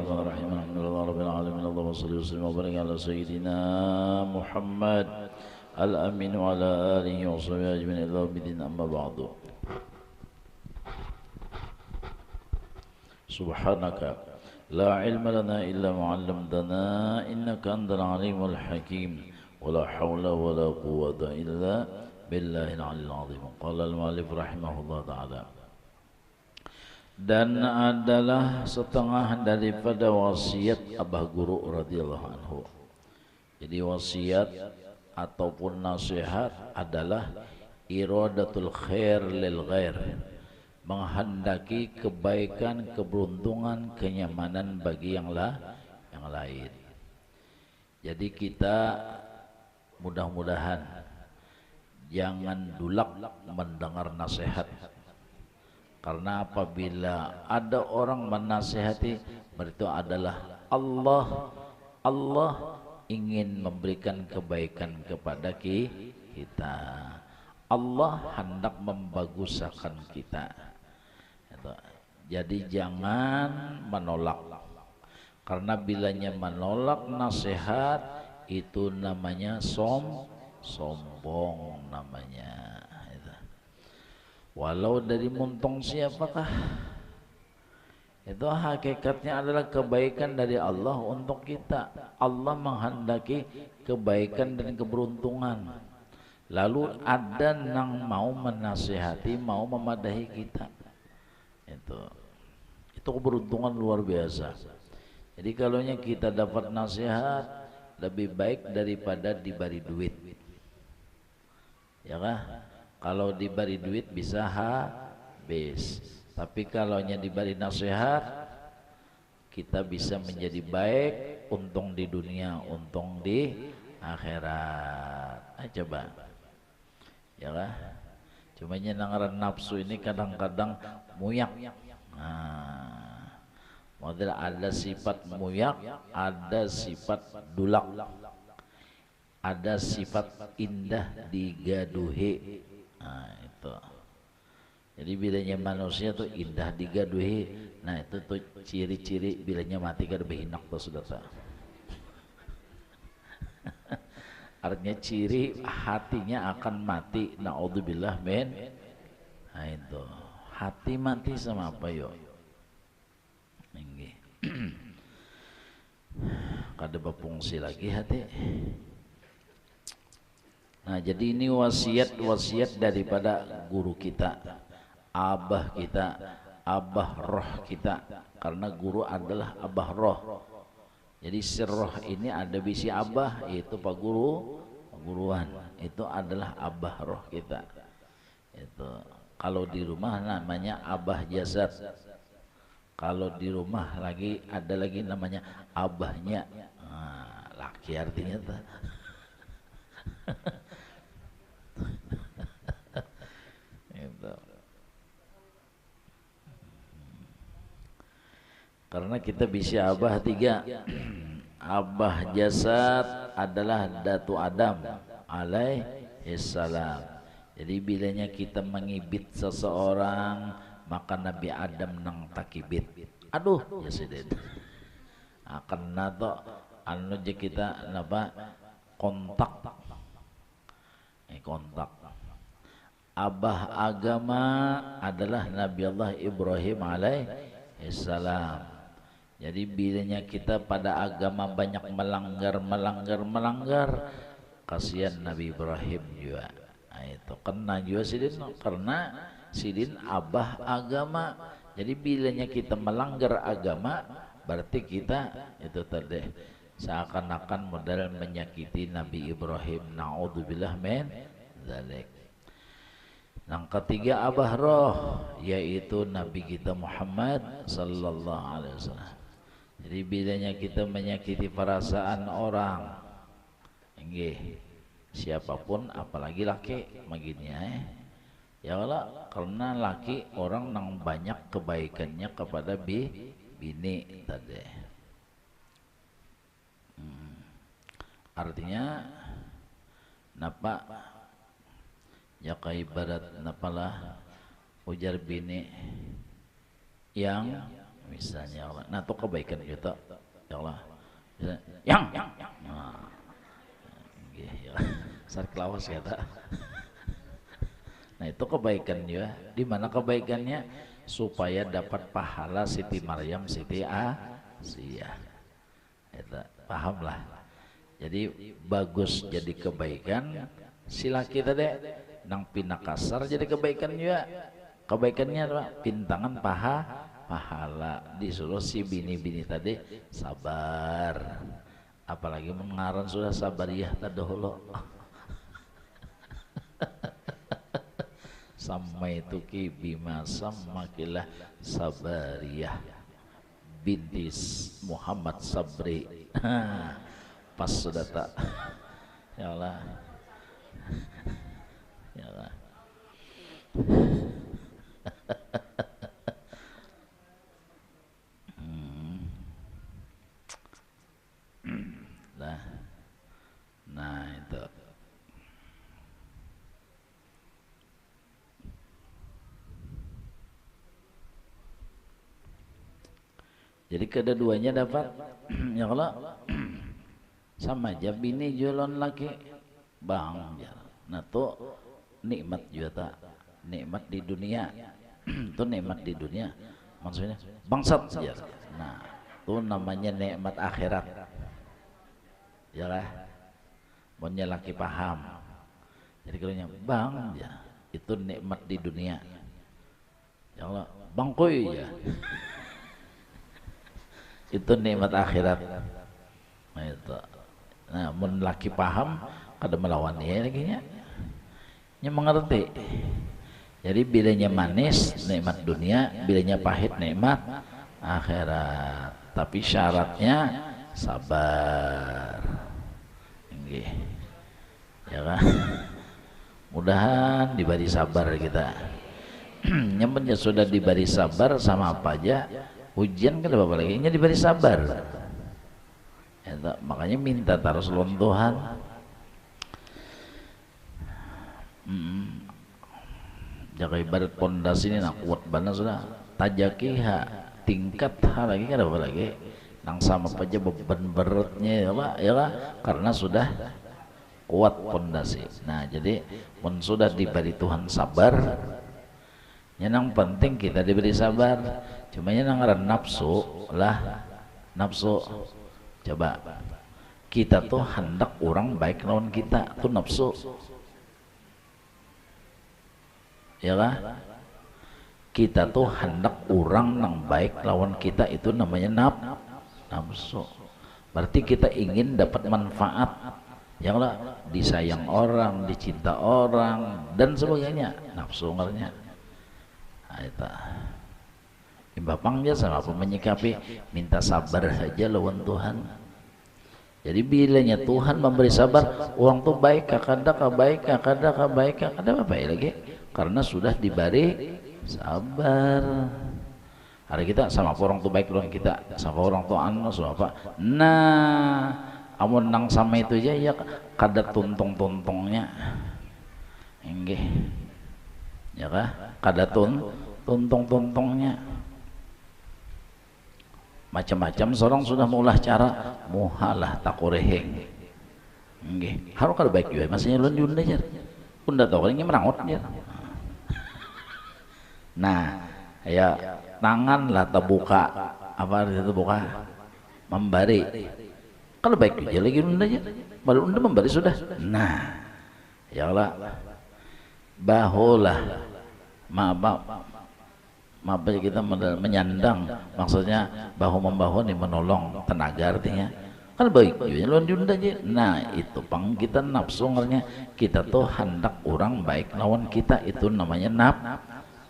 Bismillahirrahmanirrahim. Alhamdulillahirabbil alamin. Allahumma shalli wa sallim wa barik ala sayyidina Muhammad al-amin wa ala alihi wa sahbihi ajma'in ila yaumil amma ba'du. Subhanaka la ilma lana illa ma 'allamtana innaka antal alimul hakim. Wa la haula wa la quwwata illa billahil 'aliyyil 'azim. Qala al-mu'allif rahimahullah ta'ala. Dan adalah setengah daripada wasiat Abah Guru radhiyallahu anhu. Jadi wasiat ataupun nasihat adalah iradatul khair lil ghair, menghendaki kebaikan, keberuntungan, kenyamanan bagi yang lain. Jadi kita mudah-mudahan jangan dulak mendengar nasihat. Karena apabila ada orang menasihati, berarti adalah Allah ingin memberikan kebaikan kepada kita. Allah hendak membaguskan kita. Jadi jangan menolak. Karena bilanya menolak nasihat itu namanya sombong namanya. Walau dari muntung siapakah, itu hakikatnya adalah kebaikan dari Allah untuk kita. Allah menghendaki kebaikan dan keberuntungan. Lalu ada yang mau menasihati, mau memadahi kita. Itu keberuntungan luar biasa. Jadi kalau kita dapat nasihat, lebih baik daripada diberi duit. Ya kah? Kalau diberi duit bisa habis. Tapi kalau diberi nasihat, kita bisa menjadi baik, untung di dunia, untung di akhirat. Coba. Ya lah. Cuma nyenangaran nafsu ini kadang-kadang muyak. Model ada sifat muyak, ada sifat dulak, ada sifat indah digaduhi. Itu. Jadi bilanya manusia tuh indah digaduhi. Nah itu tuh ciri-ciri bilanya mati kan lebih enak tuh saudara. Artinya ciri hatinya akan mati. Naudzubillah min. Nah itu hati mati sama apa yo? Ini. Kada berfungsi lagi hati. Nah jadi ini wasiat daripada guru kita, abah kita, abah roh kita. Karena guru adalah abah roh. Jadi si roh ini ada bisi abah, yaitu pak guruan. Itu adalah abah roh kita. Itu kalau di rumah namanya abah jasad. Kalau di rumah lagi ada lagi namanya abahnya. Laki artinya tuh. Karena kita bisa abah tiga. Abah jasad adalah Datu Adam alaihissalam. Jadi bilanya kita mengibit seseorang, maka Nabi Adam nang takibit. Aduh ya sidin. Akan nato anu je kita napa kontak. Kontak. Abah agama adalah Nabi Allah Ibrahim alaihissalam. Jadi bilanya kita pada agama banyak melanggar, kasihan Nabi Ibrahim juga. Nah, itu kena juga sidin, karena sidin abah agama. Jadi bilanya kita melanggar agama, berarti kita itu tadi seakan-akan modal menyakiti Nabi Ibrahim. Naudzubillah min dzalik. Yang ketiga abah roh, yaitu Nabi kita Muhammad sallallahu alaihi wasallam. Jadi bilanya kita menyakiti perasaan orang, siapapun, apalagi laki, begini ya Allah, karena laki orang yang banyak kebaikannya kepada bini tadi. Artinya napa ya ibarat napalah ujar bini yang misalnya ya Allah. Nah itu kebaikan kita ya Allah. Misalnya, yang nah, ya saat kelawas kata. Nah itu kebaikan juga. Di mana kebaikannya? Supaya dapat pahala Siti Maryam, Siti Asiyah. Itu pahamlah. Jadi bagus jadi kebaikan. Sila kita deh nang pina kasar jadi kebaikan juga. Kebaikannya apa? Pintangan pahala. Disuruh si bini-bini tadi sabar. Apalagi mengaran sudah sabariyah tadahulu. Samaituki bima samakilah sabariyah binti Muhammad Sabri. Pas sudah tak ya Allah ya Allah. Nah itu jadi kedua-duanya dapat ya Allah. Sama aja bini jualan laki bang. Nah tuh nikmat juga tak, nikmat di dunia. Itu nikmat di dunia maksudnya bangsat ya. Nah itu namanya nikmat akhirat ya lah. Punya laki paham. Jadi kalau bang ya itu nikmat di dunia ya Allah. Bangkoy ya itu nikmat akhirat. Nah itu. Nah, mun laki paham kada melawan dia lagi nya. Nya mengerti. Jadi bilanya manis nikmat dunia, bilanya pahit nikmat akhirat. Tapi syaratnya sabar. Nggih. Ya kan? Mudahan diberi sabar kita. Yang sudah diberi sabar sama apa aja, ujian kan apa lagi? Nya diberi sabar. Ya, makanya minta terus lawan Tuhan. Jaga ibarat pondasi ini nak kuat banget sudah. Tajakiha tingkat hal lagi kan apa lagi? Nang sama aja beban beratnya ya Pak, ya lah. Karena sudah kuat pondasi. Nah jadi pun sudah diberi Tuhan sabar. Yang penting kita diberi sabar. Cuma yang nafsu lah, nafsu. Coba kita tuh hendak orang baik lawan kita tuh nafsu ya lah. Kita tuh hendak orang yang baik lawan kita itu namanya nafsu. Berarti kita ingin dapat manfaat ya lah, disayang orang, dicinta orang dan sebagainya. Nafsu ngernya nah, itu Bapang dia sama apa menyikapi minta sabar saja lawan Tuhan. Jadi bilanya Tuhan memberi sabar, orang tuh baik, kada apa ya lagi? Karena sudah diberi sabar. Hari kita sama orang tuh baik lawan kita, sama orang tuh anu sama apa? Nah, amun nang sama itu aja ya kada tuntung-tuntungnya. Nggih. Ya kah? Kada tuntung-tuntungnya. Macam-macam seorang sudah mengulah cara muhalah takureheng. Nggih, harus kada baik juga masih nyelon junda aja. Unda tahu ini merangot dia. Nah, ya tanganlah terbuka apa itu buka memberi. Kalau baik juga lagi unda aja. Baru unda memberi sudah. Nah, ya Allah. Bahulah maaf kita menyandang, maksudnya bahu membahu nih menolong tenaga artinya kan baik juga lawan junda aja. Nah itu pang kita nafsu ngernya kita tuh hendak orang baik lawan kita itu namanya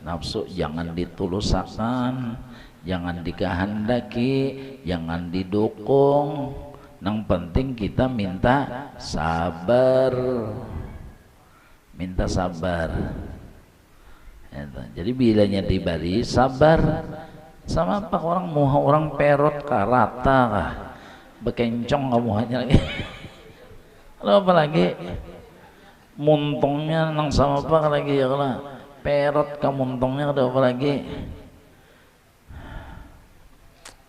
nafsu. Jangan ditulusakan, jangan dikehendaki, jangan didukung. Yang penting kita minta sabar, minta sabar. Jadi bilanya diberi sabar sama apa orang muha orang perot karata kah bekencong kamu hanya lagi kalau apalagi muntungnya nang sama apa lagi ya kalau perot kamu muntungnya ada apa lagi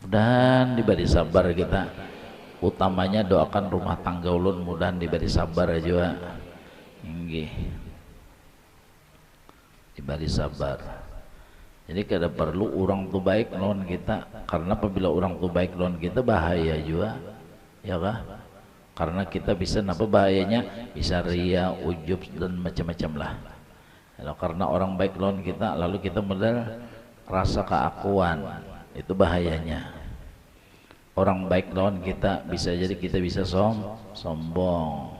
mudahan diberi sabar kita, utamanya doakan rumah tangga ulun mudahan diberi sabar aja nggih, diberi sabar. Jadi kada perlu orang tuh baik lawan kita, karena apabila orang tuh baik lawan kita bahaya juga ya kah, karena kita bisa apa bahayanya, bisa ria, ujub dan macam-macam lah. Karena orang baik lawan kita lalu kita modal rasa keakuan, itu bahayanya. Orang baik lawan kita bisa jadi kita bisa sombong.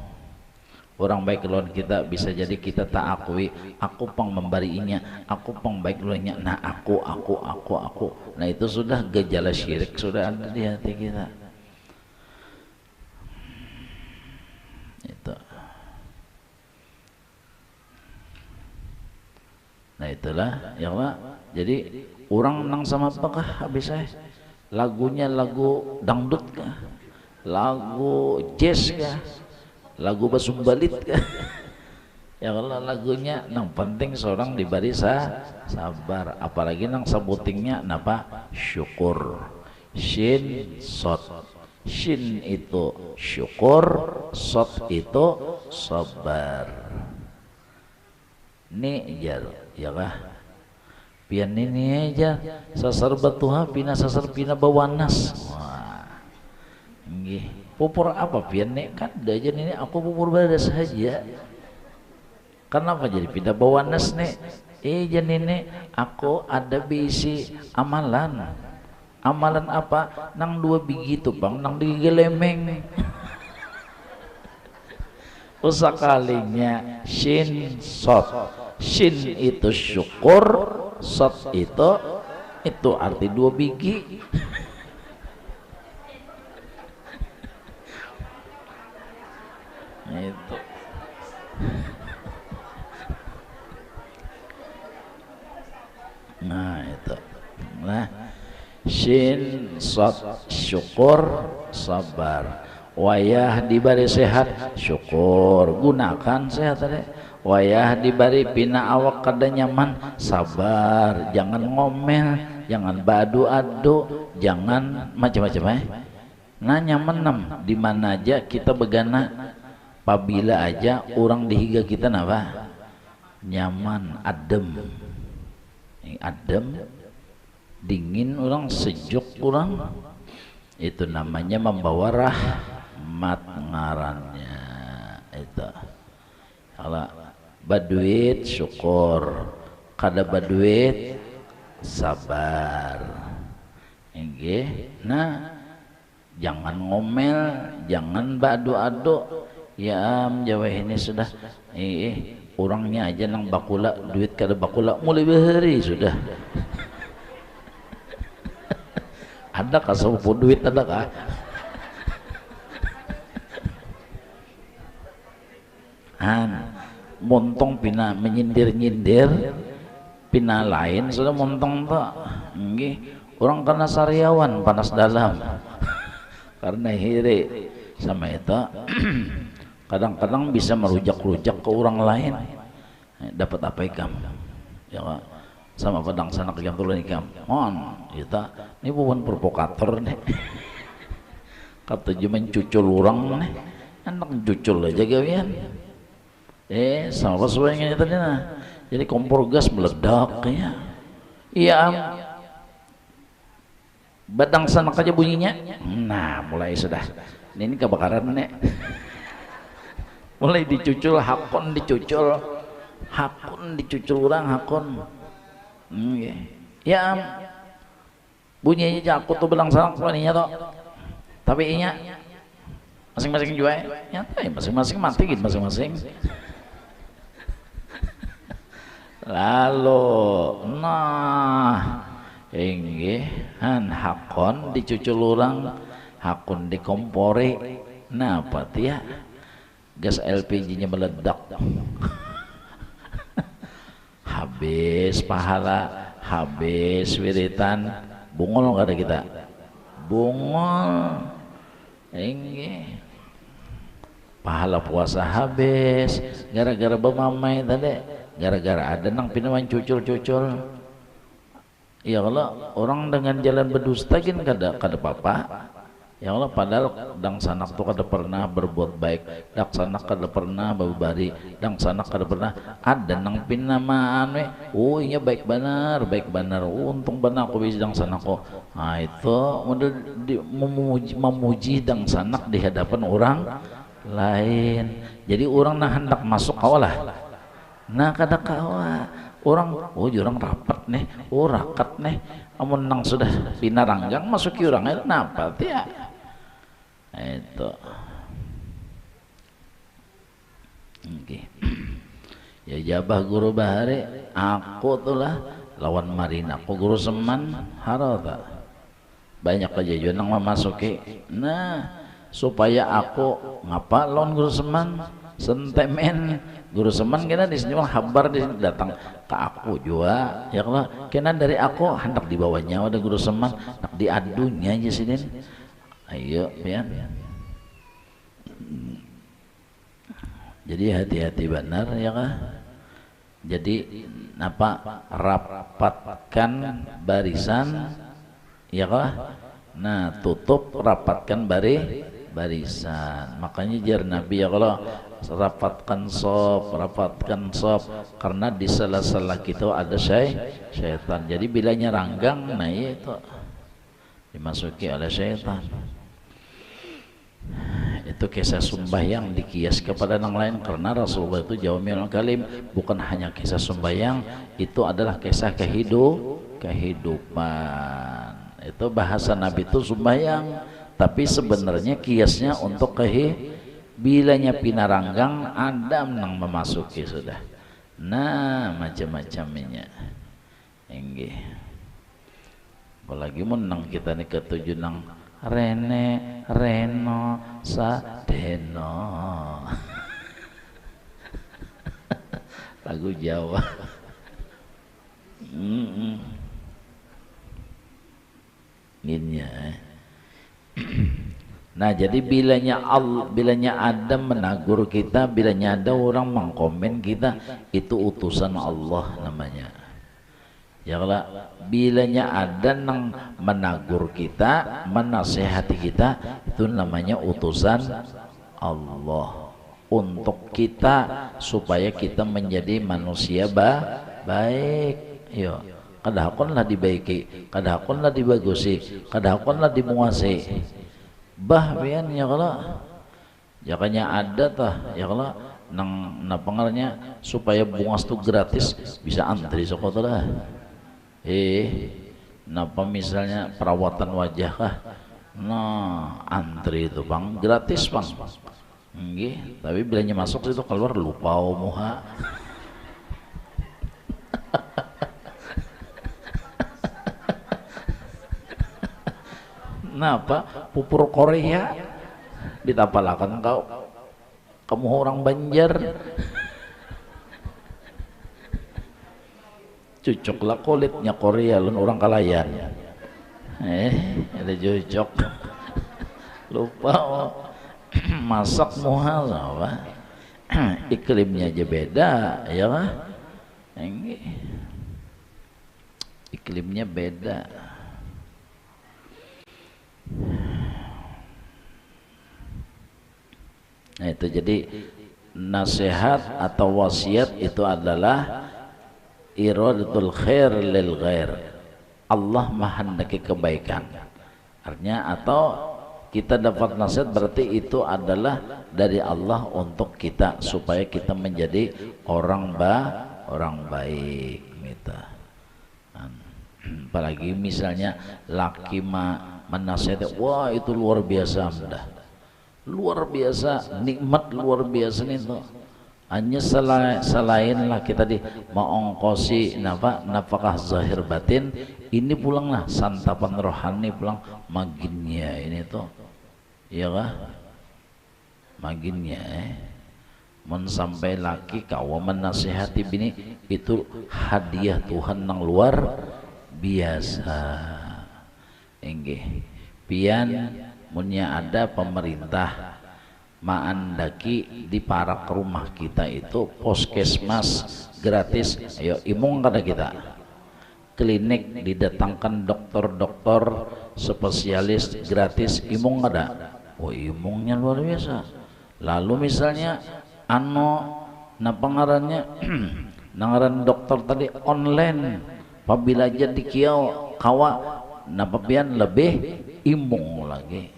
Orang baik lawan kita bisa jadi kita tak akui, aku pang memberinya, aku pang baik lawannya, nah aku. Nah itu sudah gejala syirik sudah ada di hati kita. Itu. Nah itulah ya Pak. Jadi orang nang sama apakah habis saya? Lagunya lagu dangdut kah? Lagu jazz kah? Lagu basumbalit kah? Ya kalau lagunya nang penting seorang diberi sabar, apalagi nang sebutingnya napa? Syukur. Shin sot. Shin itu syukur, sot itu sabar. Ini ya kah? Pian ini aja sasar batuha pina sasar pina bawanas. Wah. Nggih. Pupur apa pian nek kan aja ini aku pupur badas saja. Kenapa jadi pindah bawanas nek? Jadi nek aku ada bisi amalan. Amalan apa? Nang 2 biji tuh bang, nang digelemeng. Usakalinya shin sot. Shin itu syukur, sot itu arti 2 biji. Itu. Nah itu. Nah, shin sot syukur sabar. Wayah diberi sehat syukur, gunakan sehat tadi. Wayah diberi pina awak kada nyaman sabar, jangan ngomel, jangan badu-adu, jangan macam-macam Nah nyaman di mana aja kita begana, apabila aja orang dihiga kita napa? Nyaman, adem. Adem, dingin orang, sejuk orang. Itu namanya membawa rahmat ngarannya. Itu. Kalau baduit syukur, kada baduit sabar. Nah, jangan ngomel, jangan badu-adu. Ya Jawa ini sudah orangnya aja nang bakula duit kada bakula mulai behari sudah. Ada kah sepupu duit ada kah? Montong pina menyindir-nyindir pina lain sudah montong tak nggih orang karena sariawan panas dalam karena hiri sama itu kadang-kadang bisa merujak-rujak ke orang lain dapat apa ikam ya Pak, sama pedang sanak yang tulen ikam kita ini bukan provokator nih kata cuman cucul orang nih anak cucul aja gawian sama sesuai tadi nah jadi kompor gas meledak ya iya badang sanak aja bunyinya nah mulai sudah ini kebakaran nih mulai dicucul hakon dicucul orang hakon ya bunyinya aja aku tuh bilang salah bunyinya toh tapi inya masing-masing juga ya masing-masing mati gitu masing-masing lalu nah hakon dicucul orang hakon dikompori nah apa ya gas LPG nya meledak habis pahala habis wiritan bungol nggak ada kita bungol pahala puasa habis gara-gara bemamai tadi gara-gara ada nang pinaman cucul-cucul Ya Allah, orang dengan jalan berdusta kan kada apa-apa. Ya Allah, padahal dang sanak tu kada pernah berbuat baik, dang sanak kada pernah berbari, dang sanak kada pernah ada nang pinamaan we. Oh iya baik benar, untung benar aku bisa dang sanak ko. Nah itu memuji dang sanak di hadapan orang lain. Jadi orang nah hendak masuk kawalah. Nah kada kawa. Orang, oh jurang rapat nih, oh rakat nih, amun nang sudah pinaranggang masuki orang itu napa ya? Itu, okay. Ya jabah guru bahari, aku tuh lah lawan marin aku guru seman harata banyak aja nang memasuki. Nah supaya aku ngapa lawan guru seman sentemen guru seman kena di sini habar di sini datang ke aku juga ya kalau kena dari aku hendak dibawanya ada guru seman hendak diadunya aja sini ayo ya. Jadi hati-hati benar ya kah. Jadi apa rapatkan barisan ya kah. Nah tutup rapatkan barisan. Makanya jar Nabi ya kalau rapatkan sop karena di sela-sela kita ada syaitan. Jadi bilanya ranggang nah itu dimasuki oleh syaitan. Itu kisah sembahyang dikias kepada yang lain karena Rasulullah itu jawamiul kalim, bukan hanya kisah sembahyang, itu adalah kisah kehidupan. Itu bahasa Nabi itu sembahyang, tapi sebenarnya kiasnya untuk bilanya pinaranggang ada nang memasuki sudah. Nah macam-macamnya enggih. Apalagi menang kita nih ketujuh nang Rene Reno Sadeno lagu Jawa. Gini ya. Nah jadi bilanya Adam menagur kita, bilanya ada orang mengkomen kita, itu utusan Allah namanya. Ya kalau bilanya ada nang menagur kita, menasehati kita, itu namanya utusan Allah untuk kita supaya kita menjadi manusia baik. Yo, kadahakonlah dibaiki, kadahakonlah dibagusi, kadahakonlah dimuasai. Bian ya kalau jakanya ada tah ya kalau nang pengarnya supaya bungas tuh gratis bisa antri sekolah. Napa misalnya perawatan wajah kah? Nah, antri itu bang, gratis bang. Nggih, tapi bilanya masuk itu keluar lupa muha. Napa pupur Korea ditapalakan kamu orang Banjar. Cucuklah kulitnya Korea lun orang Kalayan. Ada cocok. Lupa masak muhal apa? Iklimnya aja beda ya kan? Iklimnya beda. Nah itu jadi nasihat atau wasiat itu adalah iradatul khair lil ghair. Allah menghendaki kebaikan. Artinya atau kita dapat nasihat berarti itu adalah dari Allah untuk kita supaya kita menjadi orang baik gitu. Apalagi misalnya laki menasihati, wah itu luar biasa mudah. Luar biasa, nikmat luar biasa nih tuh. Hanya selainlah kita di mengongkosi nafkah zahir batin, ini pulanglah santapan rohani pulang maginnya ini tuh ya kah maginnya sampai laki kau menasihati bini itu hadiah Tuhan yang luar biasa. Enggih pian munya ada pemerintah maandaki di parak rumah kita itu puskesmas gratis. Ayo imung kada kita klinik didatangkan dokter-dokter spesialis gratis, imung ada. Oh, imungnya luar biasa. Lalu misalnya pangarannya nangaran dokter tadi online, apabila jadi kiau kawa napapian lebih imung lagi.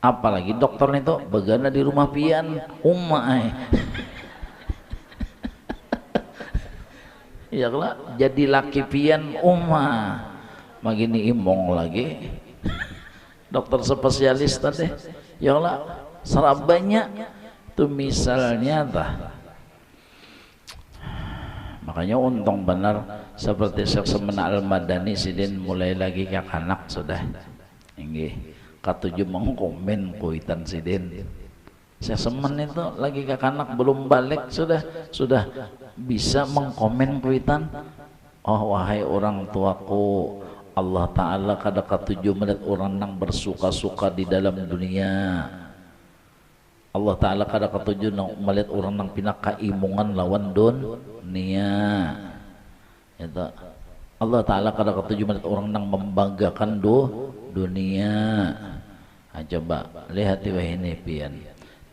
Apalagi dokter itu begana di rumah pian umai. Ya lah, jadi laki pian magini imong lagi. Dokter spesialis tadi ya lah, serabanya tuh misalnya tah. Makanya untung benar seperti Syekh Semena Al-Madani sidin mulai lagi ke anak sudah inggih katujuh mengkomen kuitan sidin. Syekh Semen itu lagi ke anak belum balik sudah bisa mengkomen kuitan. Oh wahai orang tuaku, Allah Ta'ala kada katujuh melihat orang nang bersuka-suka di dalam dunia. Allah Ta'ala kada katujuh melihat orang nang pindah kaimungan lawan dunia. Itu Allah Ta'ala kada katujuh melihat orang nang membanggakan dunia. Nah, coba lihat ini pian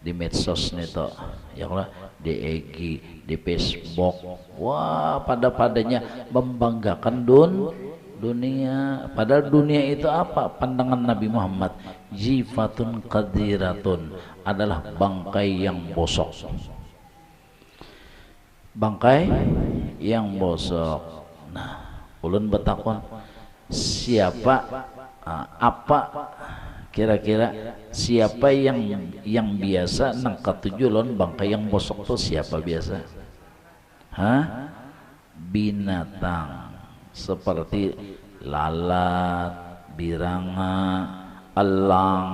di medsos nito, ya Allah, di IG, di Facebook, wah padanya membanggakan dunia. Padahal dunia itu apa? Pandangan Nabi Muhammad, jifatun qadiratun, adalah bangkai yang bosok. Bangkai yang bosok. Nah, ulun bertakwa, siapa apa kira-kira siapa yang biasa nang katujuh lon bangkai yang bosok tuh siapa biasa? Binatang seperti lalat, biranga, elang,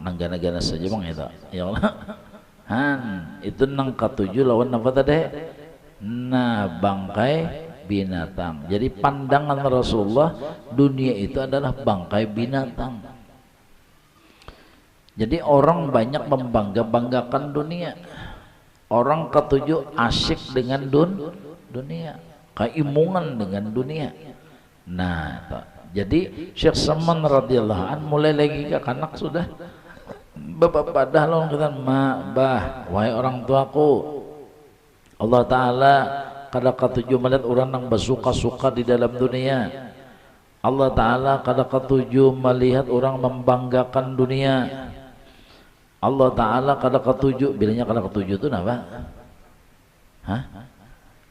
nanggana-gana saja bang itu. Ya Allah. Itu nang katujuh lawan apa tadi? Nah, bangkai binatang. Jadi pandangan Rasulullah, dunia itu adalah bangkai binatang. Jadi orang banyak membanggakan dunia. Orang ketujuh asyik dengan dunia, keimungan dengan dunia. Nah, jadi Syekh Saman radhiyallahu an mulai lagi ke anak sudah bapak padah lawan kata wahai orang tuaku, Allah Ta'ala kada ketujuh melihat orang yang bersuka-suka di dalam dunia. Allah Ta'ala kada ketujuh melihat orang membanggakan dunia. Allah Ta'ala kada ketujuh, bilanya kada ketujuh itu apa?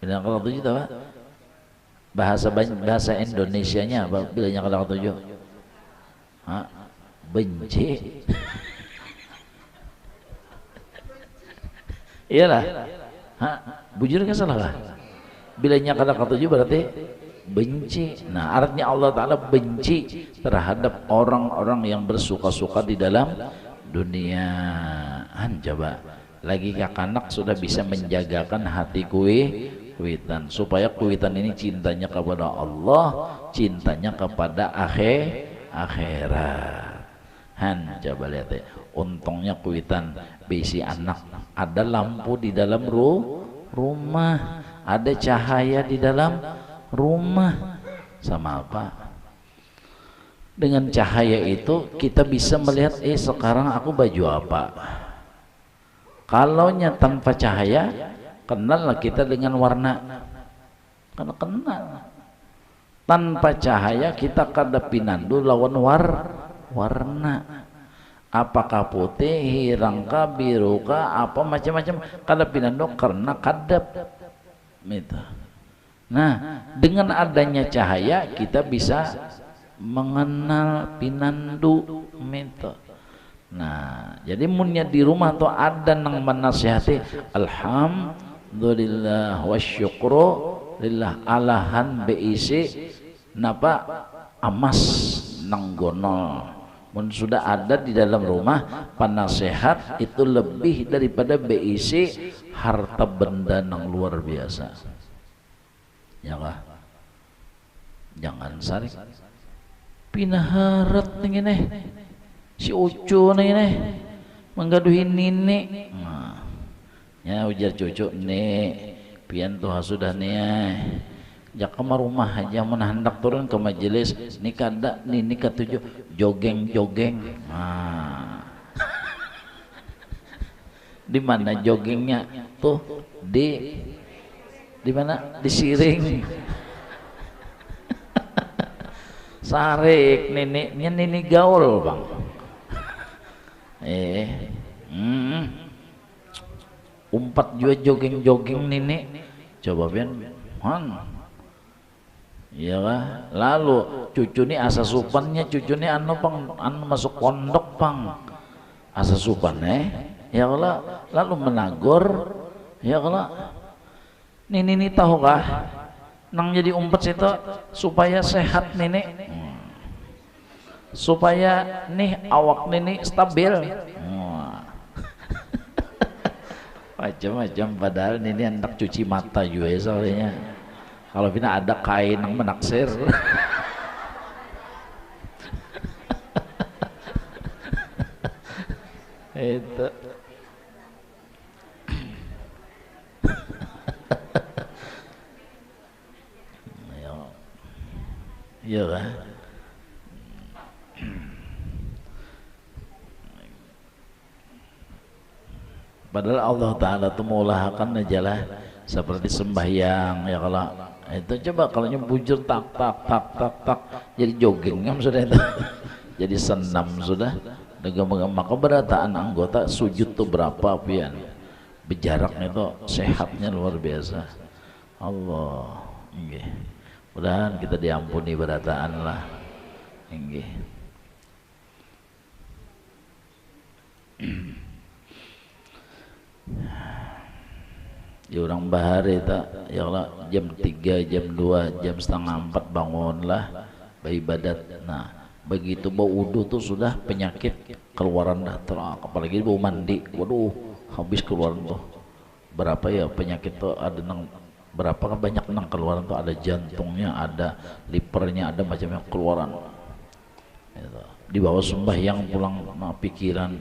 Bilanya kada ketujuh itu apa? Bahasa Indonesianya apa? Bilanya kada ketujuh? Benci. Iyalah. Bujur kan salah lah. Bilanya kada ketujuh berarti benci. Nah, artinya Allah Ta'ala benci terhadap orang-orang yang bersuka-suka di dalam dunia. Coba lagi kanak sudah bisa menjagakan hati kuitan supaya kuitan ini cintanya kepada Allah, cintanya kepada akhirat. Coba lihat ya, untungnya kuitan bisi anak, ada lampu di dalam rumah, ada cahaya di dalam rumah. Sama apa? Dengan cahaya itu kita bisa melihat sekarang aku baju apa. Kalaunya tanpa cahaya, kenallah kita dengan warna. Karena kenal. Tanpa cahaya kita kada pinandu lawan warna. Apakah putih, hirangka, biruka, apa macam-macam kada pinandu karena kadap. Gitu. Nah, dengan adanya cahaya kita bisa mengenal pinandu minta. Nah, jadi munnya di rumah tuh ada nang menasihati alhamdulillah wasyukru lillah alahan beisi napa amas nang gonol. Mun sudah ada di dalam rumah penasehat itu lebih daripada beisi harta benda nang luar biasa. Ya kah? Jangan sarik pinaharat nih nih si ucu nih nih menggaduhin nini. Ya ujar cucu nih pian tuh sudah nih jak ke rumah aja hendak turun ke majelis nikah ada nih nikah 7 joggeng di mana joggingnya tuh di mana di Siring sarik neneknya nini gaul bang umpat juga jogging nenek coba biar iya lah lalu cucu nih asa supannya cucu nih anu masuk pondok pang asa supan ya Allah lalu menagur ya Allah ini tahukah nang jadi umpet situ supaya sehat nenek supaya nih awak nenek stabil macam-macam padahal ini hendak cuci mata juga soalnya kalau pina ada kain yang menaksir itu iya kan padahal Allah Ta'ala itu mengulahkan ajalah seperti sembahyang ya kalau itu coba kalau bujur tak jadi jogging kan sudah itu jadi senam sudah maka berataan anggota sujud tuh berapa pian berjaraknya itu sehatnya luar biasa Allah nggih mudahan kita diampuni berataan lah nggih ya orang bahari tak ya Allah jam 3 jam 2 jam setengah 4 bangunlah beribadat nah begitu bau wudu tuh sudah penyakit keluaran dah terak apalagi bau mandi waduh habis keluaran tuh berapa ya penyakit tuh ada nang berapa kan banyak nang keluaran tuh ada jantungnya ada livernya ada macamnya keluaran itu di bawah sembahyang pulang pikiran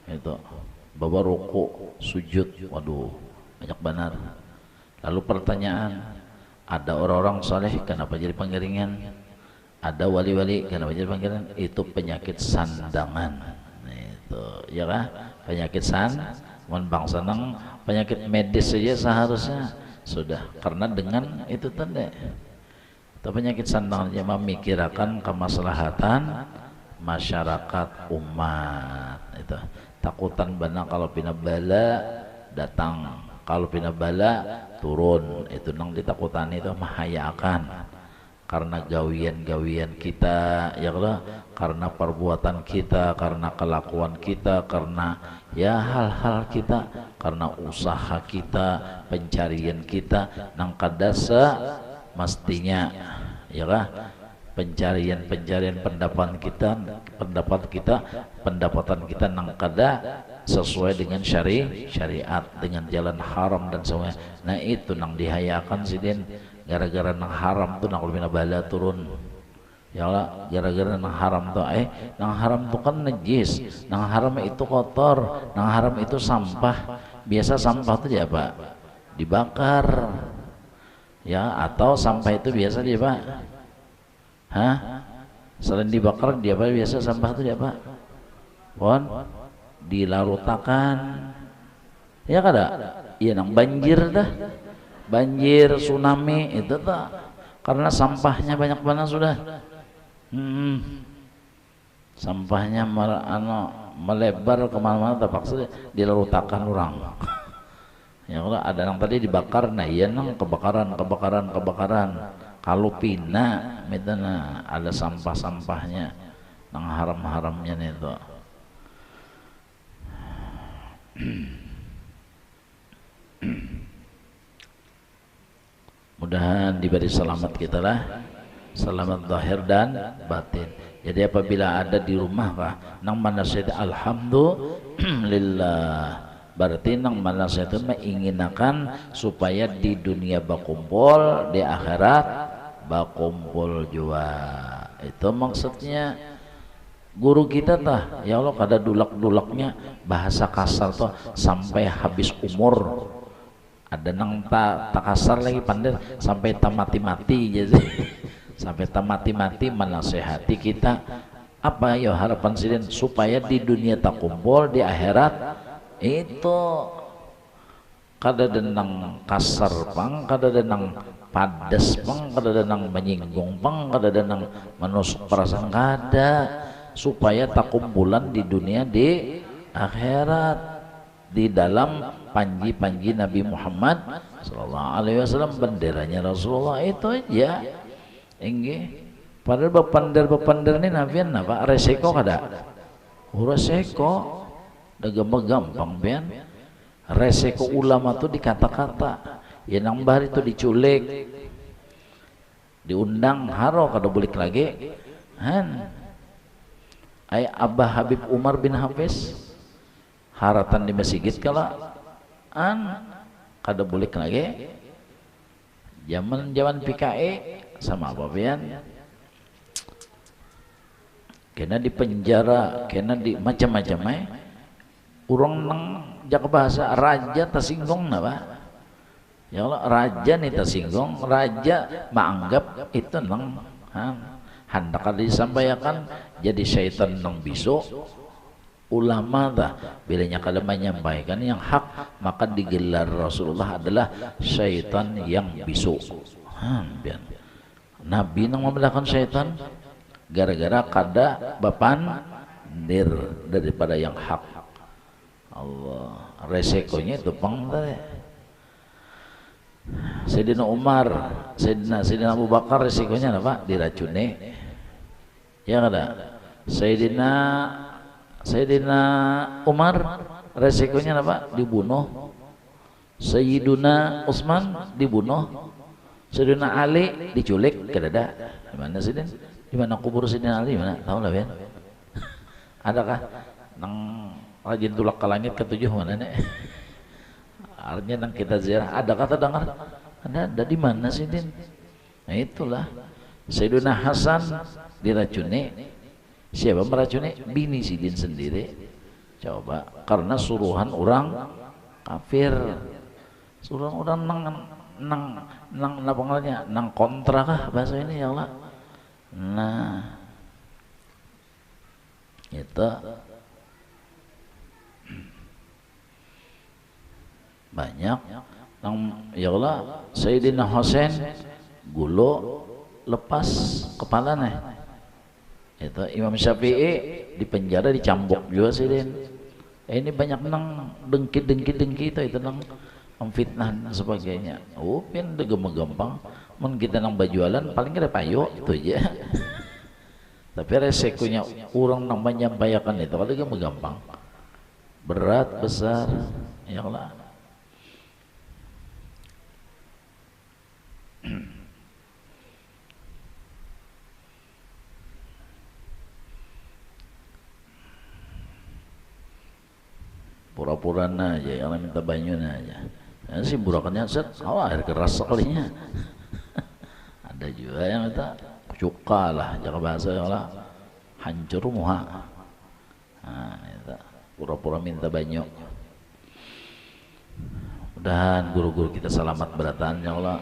itu bawa rokok sujud waduh banyak benar lalu pertanyaan ada orang-orang saleh kenapa jadi penggiringan ada wali-wali kenapa jadi panggilan itu penyakit sandangan itu ya kan penyakit bang senang penyakit medis saja seharusnya sudah karena dengan itu tanda itu penyakit sandangan yang memikirkan kemaslahatan masyarakat umat itu takutan benar kalau pina bala datang kalau pina bala turun itu nang ditakutan itu mahayakan karena gawian-gawian kita ya Allah karena perbuatan kita karena kelakuan kita karena ya hal-hal kita karena usaha kita pencarian kita nang kadasa mestinya ya Allah pencarian pendapatan kita nang kada sesuai dengan syariat dengan jalan haram dan semuanya nah itu nang dihayakan sidin gara-gara nang haram tuh nang ulmina bala turun ya Allah gara-gara nang haram tuh nang haram tuh kan najis nang haram itu kotor nang haram itu sampah biasa sampah tuh ya Pak dibakar ya atau sampah itu biasa dia Pak selain dibakar dia Pak biasa sampah tuh ya Pak dilarutakan ya kada iya nang banjir dah banjir tsunami itu tak karena sampahnya banyak banget sudah sampahnya melebar kemana-mana terpaksa dilarutakan orang ya kalau ada yang tadi dibakar nah iya nang kebakaran kalau pina mitana ada sampah-sampahnya nang haram-haramnya itu mudahan diberi selamat kita lah selamat zahir dan batin jadi apabila ada di rumah kah nang mana saya alhamdulillah berarti nang mana saya itu menginginkan supaya di dunia bakumpul di akhirat bakumpul juga itu maksudnya guru kita tah ya Allah kada dulak-dulaknya bahasa kasar tuh sampai habis umur ada nang tak kasar lagi pandai sampai tak mati-mati jadi sampai tak mati-mati menasehati kita apa ya harapan sidin supaya di dunia tak kumpul di akhirat itu kada denang kasar pang kada denang padas pang kada denang menyinggung pang kada denang menusuk perasaan kada supaya tak kumpulan di dunia di akhirat di dalam panji-panji Nabi Muhammad sallallahu alaihi wasallam benderanya Rasulullah itu aja inggih padahal bepander ini nabian apa resiko kada resiko gampang pian resiko ulama tuh di kata-kata ya nang bar itu diculik diundang haro kada bulik lagi han ay Abah Habib Umar bin Hafiz haratan di masjid kala kada bulik lagi zaman PKI sama apa pian kena di penjara kena di macam-macam urang nang jak bahasa raja tersinggung napa ya Allah raja nih tersinggung raja menganggap itu nang hendak disampaikan jadi syaitan nang bisu ulama dah bilanya kada menyampaikan yang hak maka digelar Rasulullah adalah syaitan yang bisu Nabi nang membedakan syaitan gara-gara kada bapandir daripada yang hak Allah resikonya itu pang Sayyidina Umar Sayyidina Abu Bakar resikonya apa diracuni ya kada Sayyidina Umar resikonya apa dibunuh Sayyidina Utsman dibunuh Sayyidina Ali diculik kedada di mana Sayyidin di mana kubur Sayyidina Ali mana tahu lah kan adakah nang rajin tulak ke langit ketujuh mana nih artinya nang kita ziarah ada kata dengar ada di mana Sayyidin nah itulah Sayyidina Hasan diracuni siapa meracuni bini Sidin sendiri coba karena suruhan orang kafir suruhan orang nang apa namanya nang kontra kah bahasa ini ya Allah nah itu banyak nang ya Allah Sayyidina Husain gulo lepas kepalanya itu Imam Syafi'i di penjara dicambuk juga sih ini banyak nang dengki itu nang memfitnah dan sebagainya pian gampang mun kita nang bajualan paling kada payo itu aja tapi resikonya orang nang menyampaikan itu kalau gampang berat besar ya Allah pura-pura aja yang minta banyunya aja ya, sih burakannya set air keras sekalinya ada juga yang minta cuka lah jangan bahasa yang lah hancur muha nah itu pura-pura minta banyu mudahan guru-guru kita selamat beratan ya Allah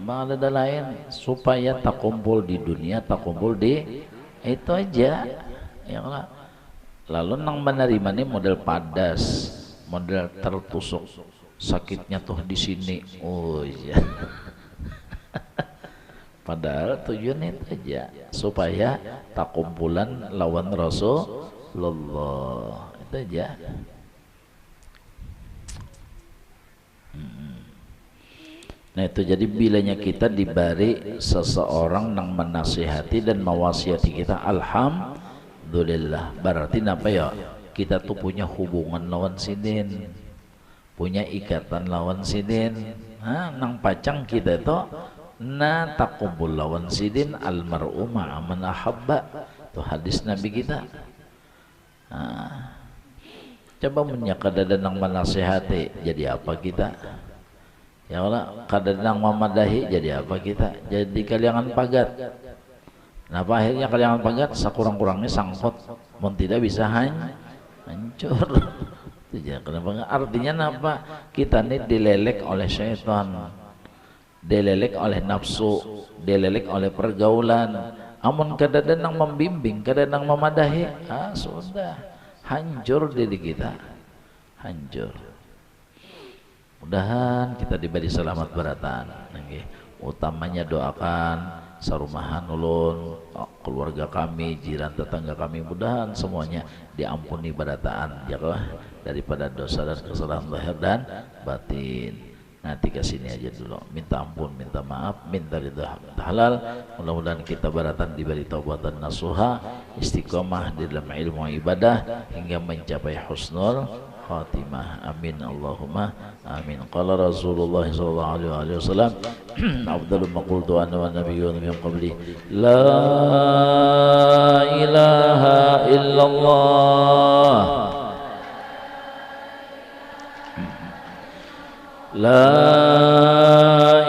malah ada lain supaya tak kumpul di dunia tak kumpul di itu aja ya Allah lalu nang menerima ini model padas model tertusuk sakitnya tuh di sini oh iya padahal tujuan itu aja supaya tak kumpulan lawan Rasulullah itu aja nah itu jadi bilanya kita diberi seseorang yang menasihati dan mewasiati kita alhamdulillah berarti apa ya kita tuh punya hubungan lawan sidin punya ikatan lawan sidin nang pacang kita itu na takumpul lawan sidin almar'u ma'aman ahabba itu hadis Nabi kita coba menyakadadan nang menasihati jadi apa kita ya Allah kadang nang memadahi jadi apa kita jadi kaliangan pagat kenapa akhirnya kaliangan pagat sekurang-kurangnya sangkut mun tidak bisa hancur Kenapa enggak? Artinya apa? Kita ini dilelek oleh syaitan, dilelek oleh nafsu, dilelek oleh pergaulan. Amun kadang-kadang membimbing, kadang-kadang memadahi, sudah hancur diri kita, hancur. Mudahan kita diberi selamat beratan. Utamanya doakan sarumahan ulun, keluarga kami, jiran tetangga kami, mudahan semuanya diampuni barataan ya daripada dosa dan kesalahan lahir dan batin. Nanti ke sini aja dulu, minta ampun, minta maaf, minta ridha halal. Mudah-mudahan kita baratan diberi taubatan nasuha, istiqomah di dalam ilmu ibadah hingga mencapai husnul khatimah. Amin Allahumma amin. Qala Rasulullah sallallahu alaihi wasallam afdalul ma qultu ana wan nabiyyun min qabli la ilaha illallah la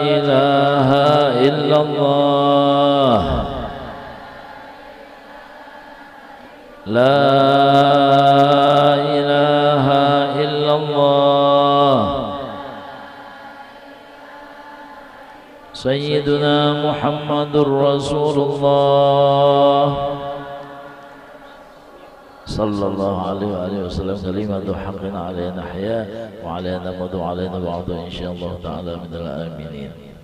ilaha illallah la Sayyiduna Muhammadur Rasulullah sallallahu alaihi wasallam kalimatu haqqin alaina nahya wa alaina namutu alaina ba'du insyaallah ta'ala minal aminin.